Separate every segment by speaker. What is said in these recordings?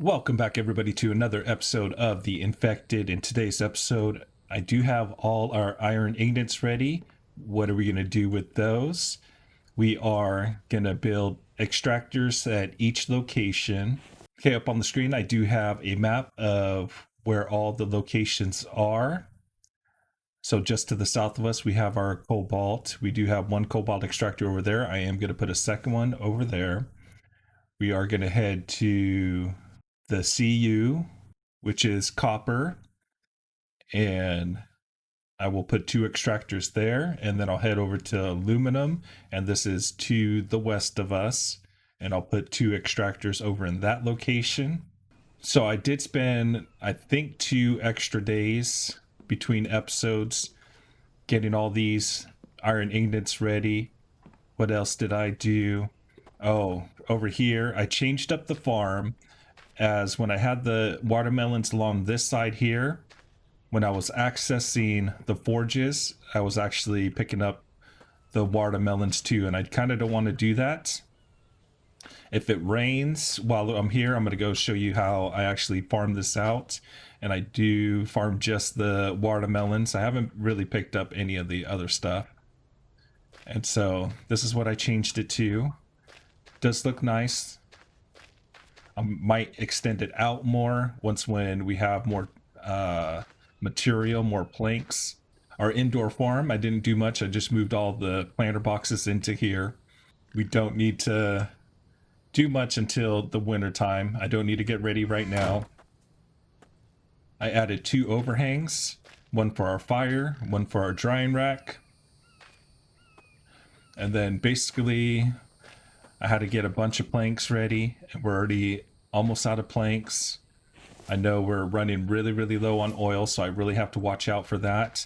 Speaker 1: Welcome back, everybody, to another episode of The Infected. In today's episode, I do have all our iron ingots ready. What are we going to do with those? We are going to build extractors at each location. Okay, up on the screen, I do have a map of where all the locations are. So just to the south of us, we have our Cobalt. We do have one Cobalt extractor over there. I am going to put a second one over there. We are going to head to the CU, which is copper, and I will put two extractors there, and then I'll head over to aluminum, and this is to the west of us, and I'll put two extractors over in that location. So I did spend, I think, 2 extra days between episodes getting all these iron ingots ready. What else did I do? Oh, over here, I changed up the farm. As when I had the watermelons along this side here, when I was accessing the forges, I was actually picking up the watermelons too, and I kind of don't want to do that. If it rains while I'm here, I'm going to go show you how I actually farm this out, and I do farm just the watermelons. I haven't really picked up any of the other stuff, and so this is what I changed it to. Does look nice. I might extend it out more once when we have more material, more planks. Our indoor farm, I didn't do much. I just moved all the planter boxes into here. We don't need to do much until the winter time. I don't need to get ready right now. I added 2 overhangs, one for our fire, one for our drying rack. And then basically I had to get a bunch of planks ready, and we're already almost out of planks. I know we're running really low on oil, so I really have to watch out for that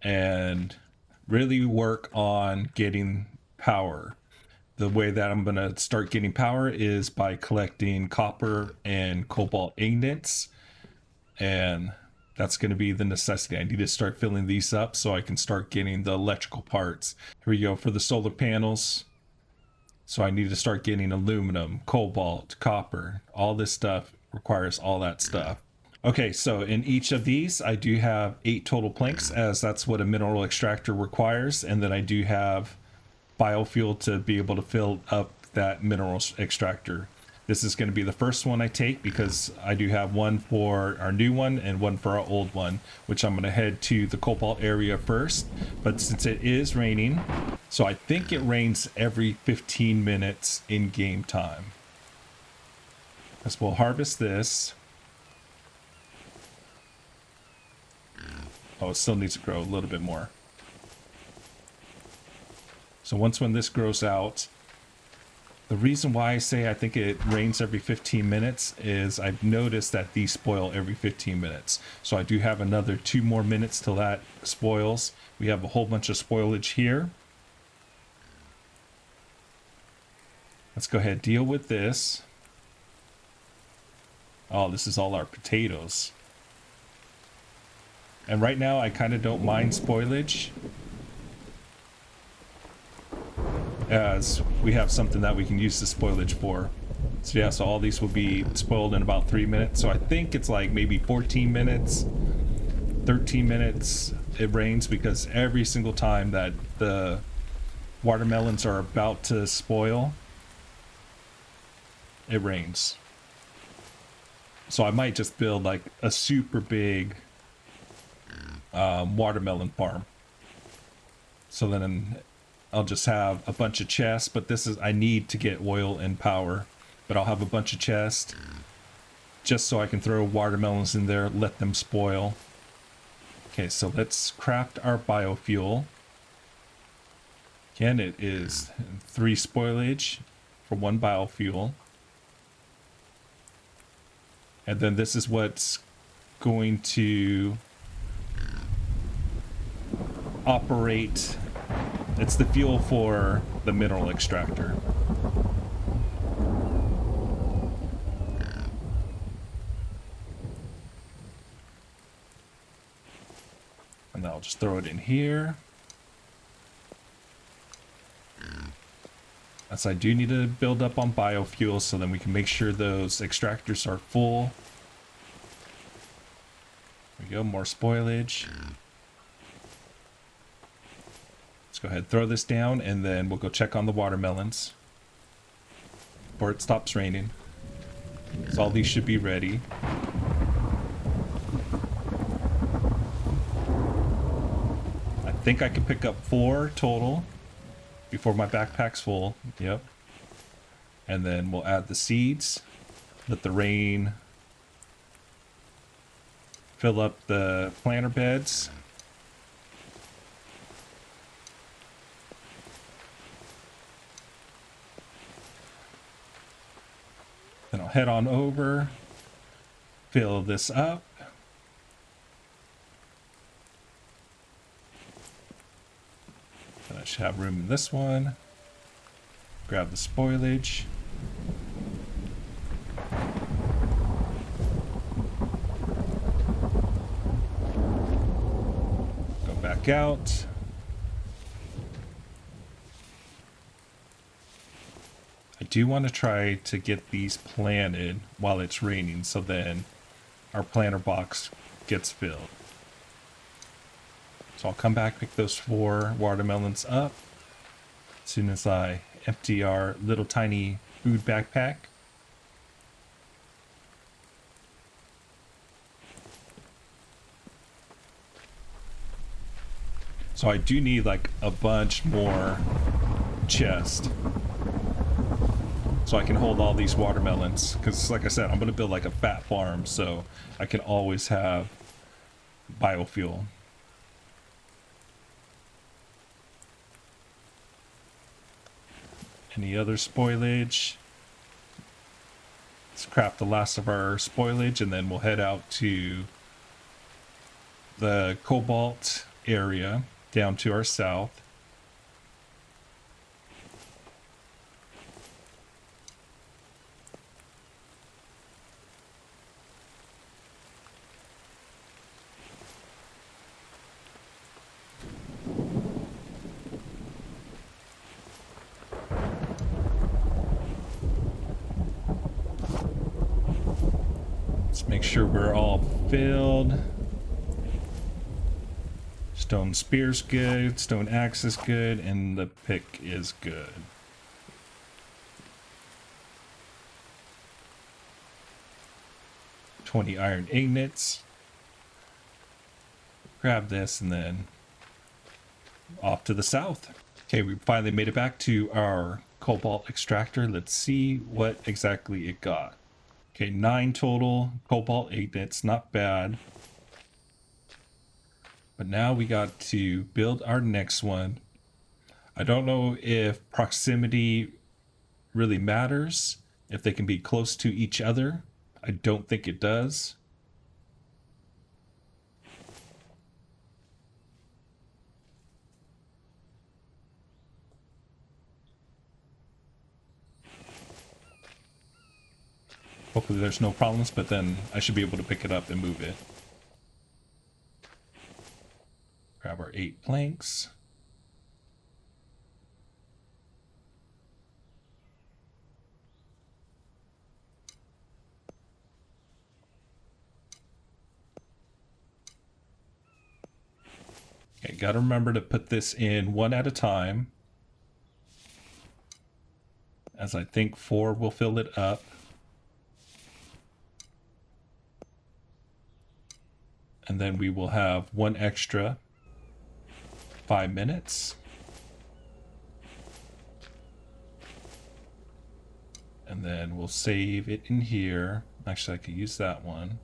Speaker 1: and really work on getting power. The way that I'm going to start getting power is by collecting copper and cobalt ingots, and that's going to be the necessity. I need to start filling these up so I can start getting the electrical parts. Here we go for the solar panels. So I need to start getting aluminum, cobalt, copper. All this stuff requires all that stuff. Okay, so in each of these, I do have 8 total planks, as that's what a mineral extractor requires. And then I do have biofuel to be able to fill up that mineral extractor. This is going to be the first one I take because I do have one for our new one and one for our old one, which I'm going to head to the cobalt area first. But since it is raining, so I think it rains every 15 minutes in game time. As we'll harvest this. Oh, it still needs to grow a little bit more. So once when this grows out, the reason why I say I think it rains every 15 minutes is I've noticed that these spoil every 15 minutes. So I do have another 2 more minutes till that spoils. We have a whole bunch of spoilage here. Let's go ahead and deal with this. Oh, this is all our potatoes. And right now I kind of don't mind spoilage, as we have something that we can use the spoilage for. So yeah, so all these will be spoiled in about 3 minutes. So I think it's like maybe 14 minutes, 13 minutes it rains, because every single time that the watermelons are about to spoil, it rains. So I might just build like a super big watermelon farm. So then I'll just have a bunch of chests, but this is, I need to get oil and power, but I'll have a bunch of chests just so I can throw watermelons in there, let them spoil. Okay, so let's craft our biofuel. Again, it is 3 spoilage for 1 biofuel. And then this is what's going to operate. It's the fuel for the mineral extractor. And I'll just throw it in here. As I do need to build up on biofuels so then we can make sure those extractors are full. There we go, more spoilage. Let's go ahead and throw this down and then we'll go check on the watermelons before it stops raining. So all these should be ready. I think I can pick up 4 total before my backpack's full. Yep. And then we'll add the seeds. Let the rain fill up the planter beds. Then I'll head on over, fill this up. And I should have room in this one. Grab the spoilage. Go back out. I do want to try to get these planted while it's raining so then our planter box gets filled. So I'll come back, pick those 4 watermelons up as soon as I empty our little tiny food backpack. So I do need like a bunch more chests so I can hold all these watermelons, because like I said, I'm going to build like a fat farm so I can always have biofuel. Any other spoilage? Let's craft the last of our spoilage and then we'll head out to the Cobalt area down to our south. Let's make sure we're all filled. Stone spear's good, stone axe is good, and the pick is good. $20 iron ingots. Grab this and then off to the south. Okay, we finally made it back to our cobalt extractor. Let's see what exactly it got. Okay, 9 total cobalt ingots, not bad. But now we got to build our next one. I don't know if proximity really matters, if they can be close to each other. I don't think it does. Hopefully there's no problems, but then I should be able to pick it up and move it. Grab our 8 planks. Okay, gotta remember to put this in 1 at a time, as I think 4 will fill it up. And then we will have 1 extra 5 minutes. And then we'll save it in here. Actually, I could use that one.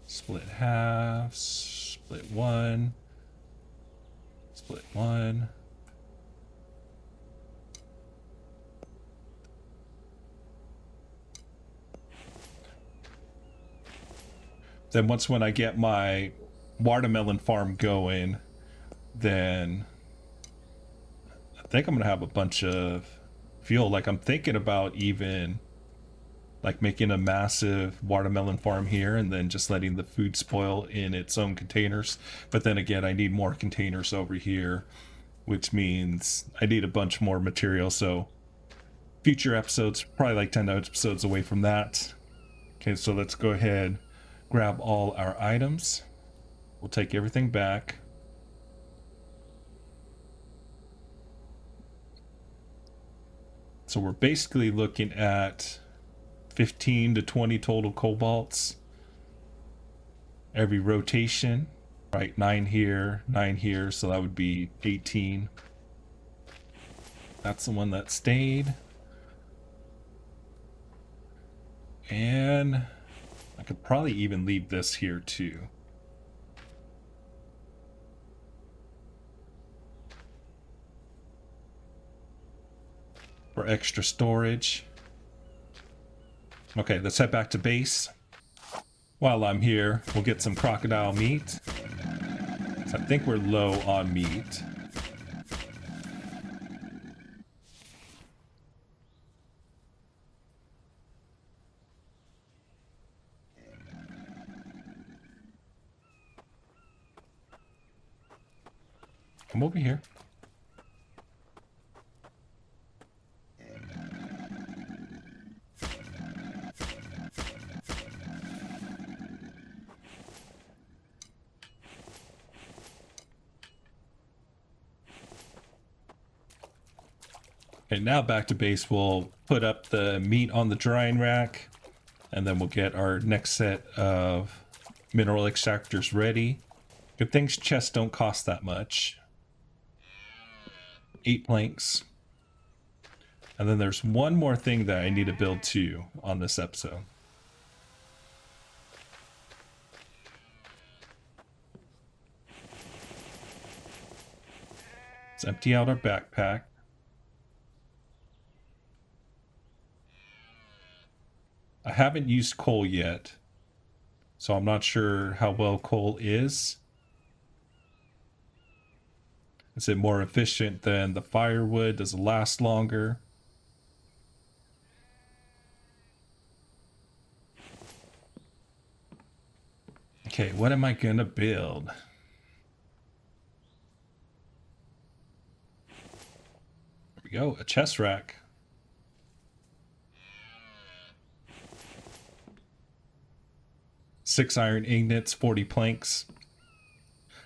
Speaker 1: Split half, split 1, split 1. Then when I get my watermelon farm going, then I think I'm gonna have a bunch of fuel. Like I'm thinking about even like making a massive watermelon farm here and then just letting the food spoil in its own containers. But then again, I need more containers over here which means I need a bunch more material, so future episodes, probably like 10 episodes away from that. Okay, so let's go ahead, grab all our items. We'll take everything back. So we're basically looking at 15 to 20 total cobalts every rotation. Right, 9 here, 9 here, so that would be 18. That's the one that stayed. And I could probably even leave this here too. For extra storage. Okay, let's head back to base. While I'm here, we'll get some crocodile meat. So I think we're low on meat. Come over here. Okay, now back to base, we'll put up the meat on the drying rack, and then we'll get our next set of mineral extractors ready. Good things chests don't cost that much. 8 planks. And then there's one more thing that I need to build too on this episode. Let's empty out our backpack. I haven't used coal yet, so I'm not sure how well coal is. Is it more efficient than the firewood? Does it last longer? Okay, what am I gonna build? There we go, a chest rack. Six iron ingots, 40 planks.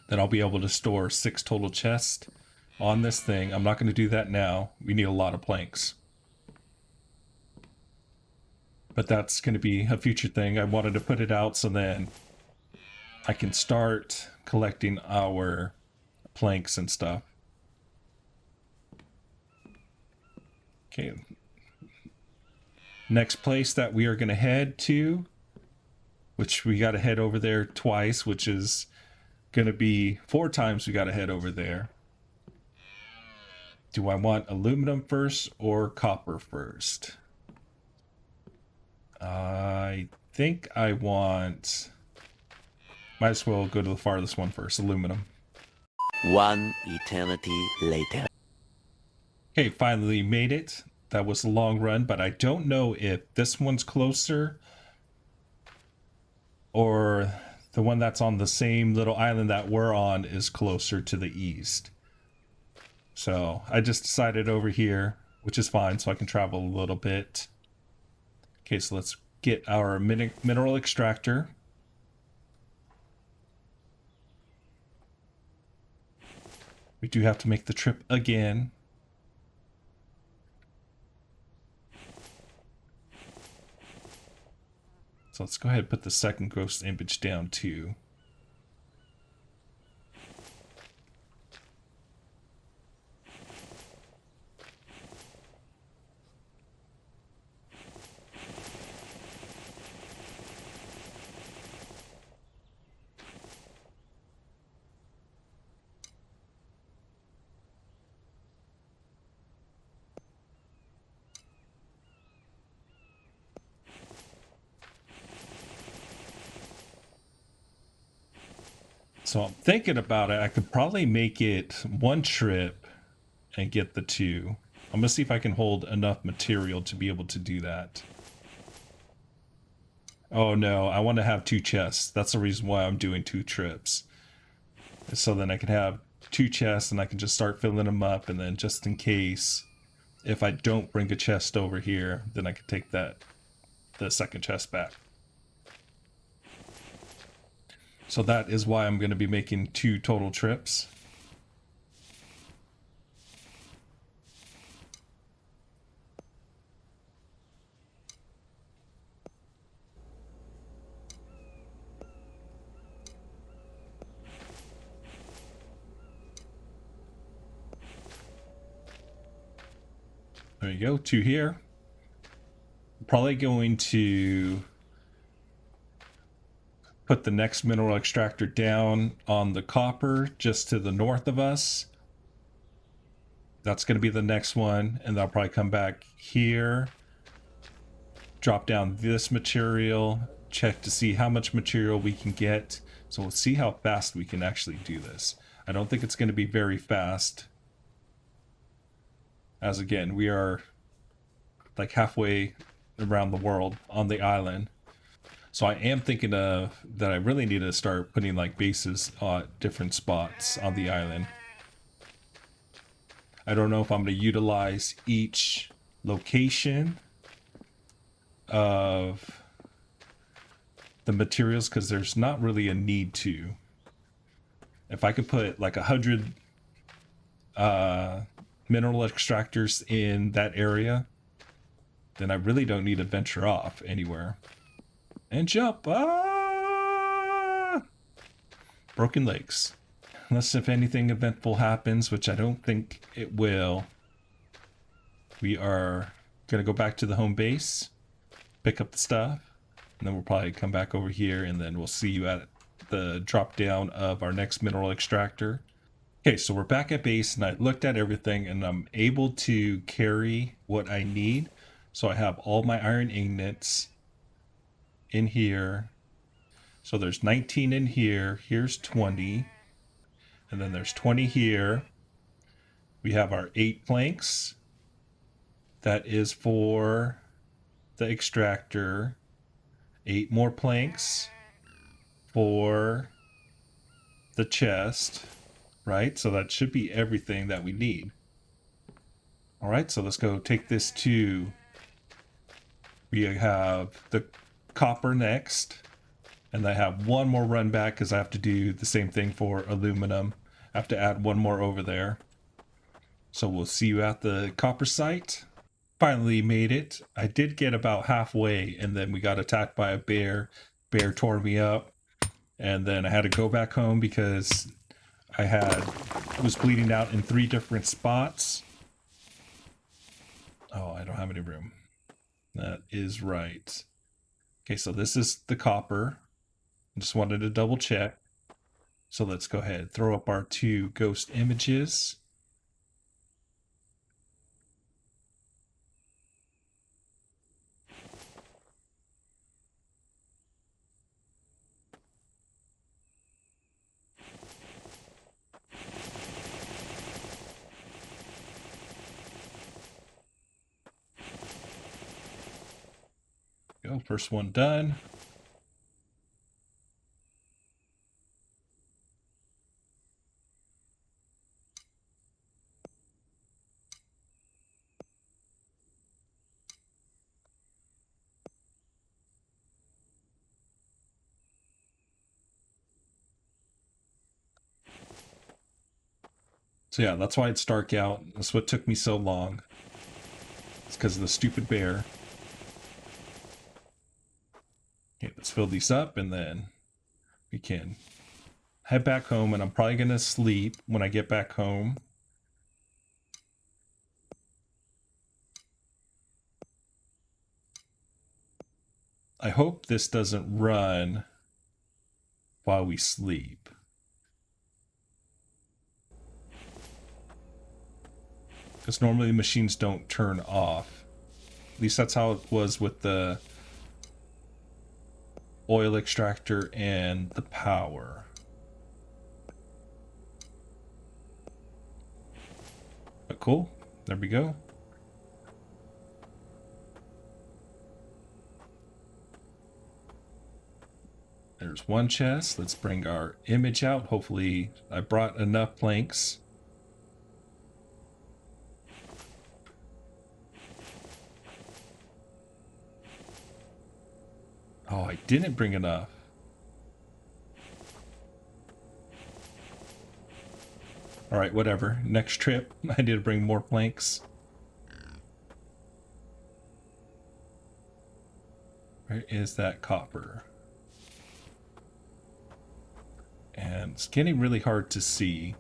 Speaker 1: Then I'll be able to store 6 total chests on this thing. I'm not going to do that now. We need a lot of planks. But that's going to be a future thing. I wanted to put it out so then I can start collecting our planks and stuff. Okay. Next place that we are going to head to, which we got to head over there twice, which is going to be 4 times we got to head over there. Do I want aluminum first or copper first? I think I want... Might as well go to the farthest one first, aluminum.
Speaker 2: One eternity later.
Speaker 1: Okay, finally made it. That was a long run, but I don't know if this one's closer or the one that's on the same little island that we're on is closer to the east. So I just decided over here, which is fine, so I can travel a little bit. Okay, so let's get our mineral extractor. We do have to make the trip again. So let's go ahead and put the second ghost image down too. So I'm thinking about it. I could probably make it one trip and get the 2. I'm gonna see if I can hold enough material to be able to do that. Oh no, I want to have 2 chests. That's the reason why I'm doing 2 trips. So then I can have 2 chests, and I can just start filling them up, and then just in case, if I don't bring a chest over here, then I can take the second chest back. So that is why I'm going to be making 2 total trips. There you go, 2 here. Probably going to put the next mineral extractor down on the copper just to the north of us. That's going to be the next one, and I'll probably come back here, drop down this material, check to see how much material we can get. So we'll see how fast we can actually do this. I don't think it's going to be very fast, as again, we are like halfway around the world on the island. So I am thinking that I really need to start putting like bases at different spots on the island. I don't know if I'm going to utilize each location of the materials, because there's not really a need to. If I could put like 100 mineral extractors in that area, then I really don't need to venture off anywhere. And jump! Ah! Broken legs. Unless if anything eventful happens, which I don't think it will. We are going to go back to the home base, pick up the stuff, and then we'll probably come back over here, and then we'll see you at the drop down of our next mineral extractor. Okay, so we're back at base, and I looked at everything, and I'm able to carry what I need. So I have all my iron ingots in here. So there's 19 in here. Here's 20. And then there's 20 here. We have our 8 planks. That is for the extractor. 8 more planks for the chest, right? So that should be everything that we need. All right, so let's go take this to, we have the copper next, and I have one more run back because I have to do the same thing for aluminum. I have to add one more over there. So we'll see you at the copper site. Finally made it. I did get about halfway, and then we got attacked by a bear. Bear tore me up, and then I had to go back home because I was bleeding out in 3 different spots. Oh, I don't have any room. That is right. Okay, so this is the copper. I just wanted to double check. So let's go ahead, throw up our 2 ghost images. Go, first one done. So yeah, that's why it's dark out. That's what took me so long. It's because of the stupid bear. Okay, let's fill these up, and then we can head back home, and I'm probably going to sleep when I get back home. I hope this doesn't run while we sleep. Because normally the machines don't turn off. At least that's how it was with the oil extractor and the power. But cool. There we go. There There's one chest. Let's bring our image out. Hopefully I brought enough planks. Oh, I didn't bring enough. All right, whatever. Next trip, I need to bring more planks. Where is that copper? And it's getting really hard to see.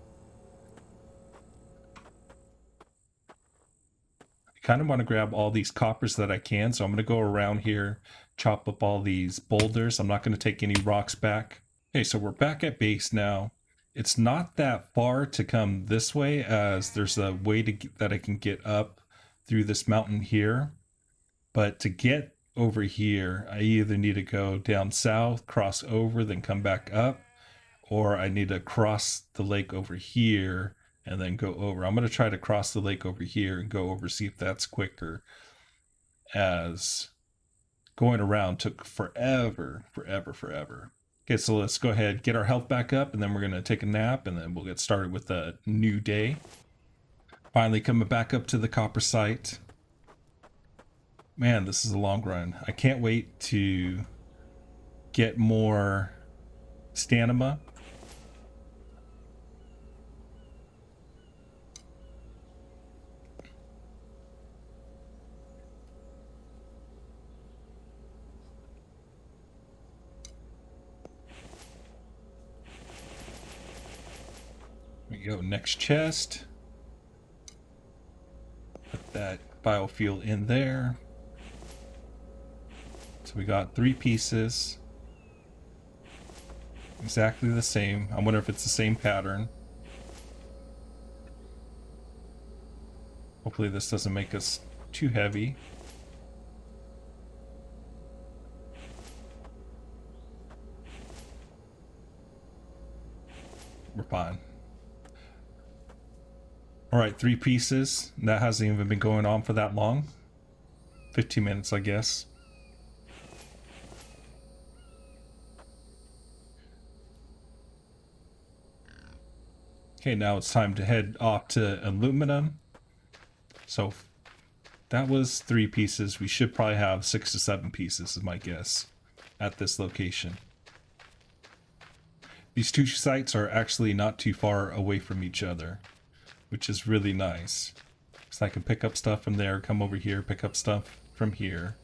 Speaker 1: I kind of want to grab all these coppers that I can, so I'm going to go around here, chop up all these boulders. I'm not going to take any rocks back. Okay, so we're back at base now. It's not that far to come this way, as there's a way that I can get up through this mountain here. But to get over here, I either need to go down south, cross over, then come back up, or I need to cross the lake over here and then go over. I'm going to try to cross the lake over here and go over, see if that's quicker, as going around took forever. Okay, so let's go ahead, get our health back up, and then we're going to take a nap, and then we'll get started with a new day. Finally coming back up to the copper site. Man, this is a long run. I can't wait to get more stamina. There we go, next chest. Put that biofuel in there. So we got 3 pieces. Exactly the same. I wonder if it's the same pattern. Hopefully this doesn't make us too heavy. We're fine. Alright, 3 pieces. That hasn't even been going on for that long. 15 minutes, I guess. Okay, now it's time to head off to aluminum. So that was 3 pieces. We should probably have 6 to 7 pieces, is my guess, at this location. These 2 sites are actually not too far away from each other, which is really nice. So I can pick up stuff from there, come over here, pick up stuff from here.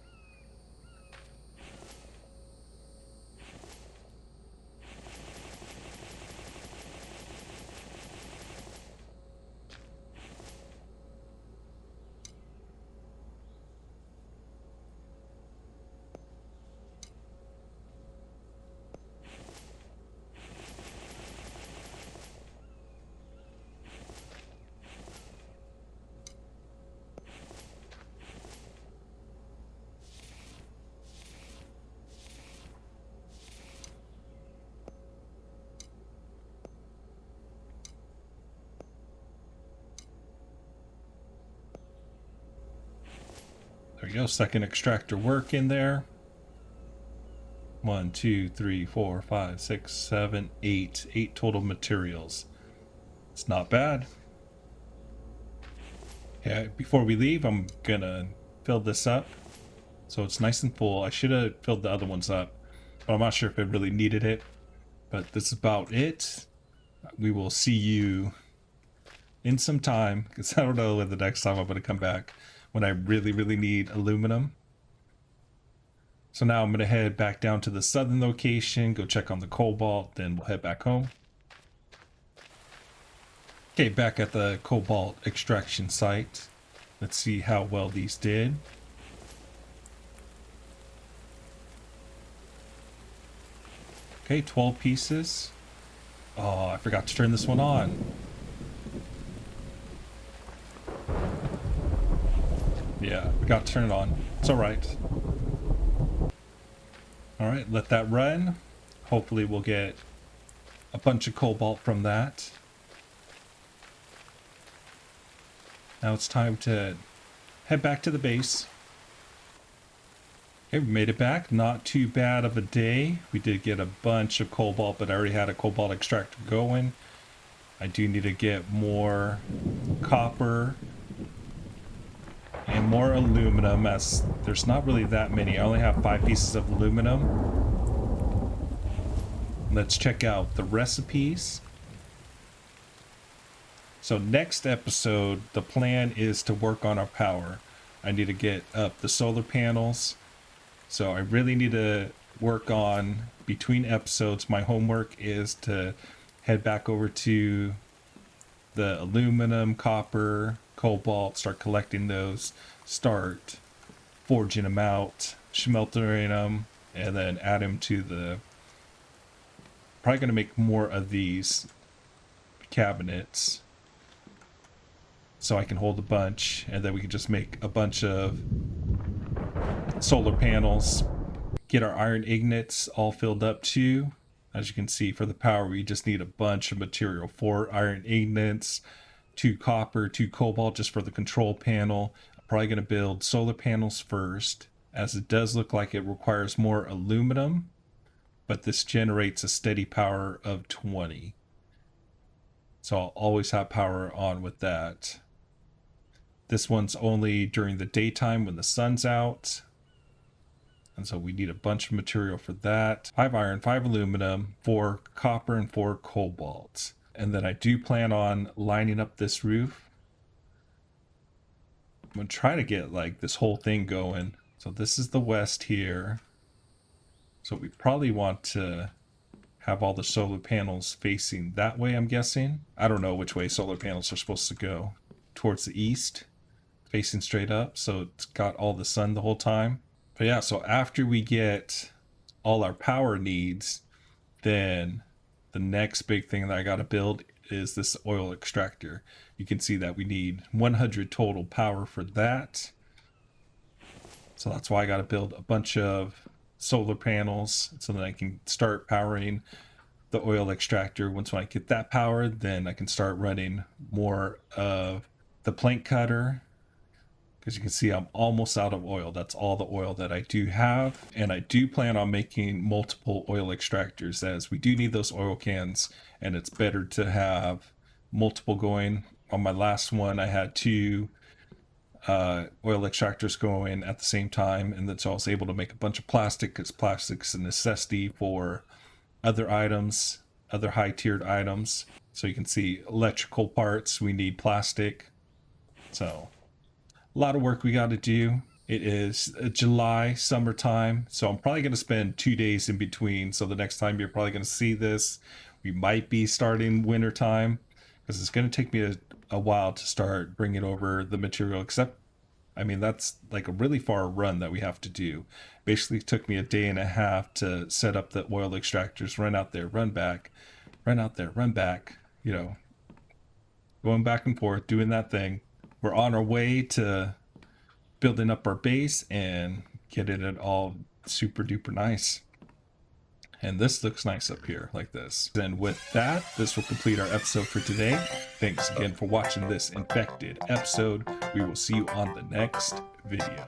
Speaker 1: There we go, second extractor work in there. 1, 2, 3, 4, 5, 6, 7, 8. 8 total materials. It's not bad. Okay, before we leave, I'm gonna fill this up so it's nice and full. I should have filled the other ones up, but I'm not sure if it really needed it. But this is about it. We will see you in some time, because I don't know when the next time I'm going to come back, when I really need aluminum. So now I'm going to head back down to the southern location, go check on the cobalt, then we'll head back home. Okay, back at the cobalt extraction site. Let's see how well these did. Okay, 12 pieces. Oh, I forgot to turn this one on. Yeah, forgot to turn it on. It's alright. Alright, let that run. Hopefully we'll get a bunch of cobalt from that. Now it's time to head back to the base. Okay, we made it back. Not too bad of a day. We did get a bunch of cobalt, but I already had a cobalt extractor going. I do need to get more copper and more aluminum, as there's not really that many. I only have 5 pieces of aluminum. Let's check out the recipes. So next episode, the plan is to work on our power. I need to get up the solar panels. So I really need to work on, between episodes, my homework is to head back over to the aluminum, copper, cobalt, start collecting those, start forging them out, smeltering them, and then add them to the, probably going to make more of these cabinets so I can hold a bunch, and then we can just make a bunch of solar panels, get our iron ingots all filled up too. As you can see, for the power, we just need a bunch of material. 4 iron ingots, 2 copper, 2 cobalt just for the control panel. I'm probably going to build solar panels first, as it does look like it requires more aluminum, but this generates a steady power of 20. So I'll always have power on with that. This one's only during the daytime when the sun's out. And so we need a bunch of material for that. 5 iron, 5 aluminum, 4 copper, and 4 cobalt. And then I do plan on lining up this roof. I'm going to try to get like this whole thing going. So this is the west here. So we probably want to have all the solar panels facing that way, I'm guessing. I don't know which way solar panels are supposed to go. Towards the east, facing straight up. So it's got all the sun the whole time. But yeah, so after we get all our power needs, then the next big thing that I got to build is this oil extractor. You can see that we need 100 total power for that. So that's why I got to build a bunch of solar panels so that I can start powering the oil extractor. Once when I get that power, then I can start running more of the plank cutter. As you can see, I'm almost out of oil. That's all the oil that I do have. And I do plan on making multiple oil extractors, as we do need those oil cans, and it's better to have multiple going. On my last one, I had 2 oil extractors going at the same time, and then so I was able to make a bunch of plastic, because plastic's a necessity for other items, other high-tiered items. So you can see electrical parts, we need plastic. So a lot of work we got to do. It is July, summertime, so I'm probably going to spend 2 days in between. So the next time you're probably going to see this, we might be starting winter time, because it's going to take me a while to start bringing over the material. Except, I mean, that's like a really far run that we have to do. Basically, it took me a day and a half to set up the oil extractors, run out there, run back, run out there, run back, you know, going back and forth, doing that thing. We're on our way to building up our base and getting it all super duper nice. And this looks nice up here like this. And with that, this will complete our episode for today. Thanks again for watching this infected episode. We will see you on the next video.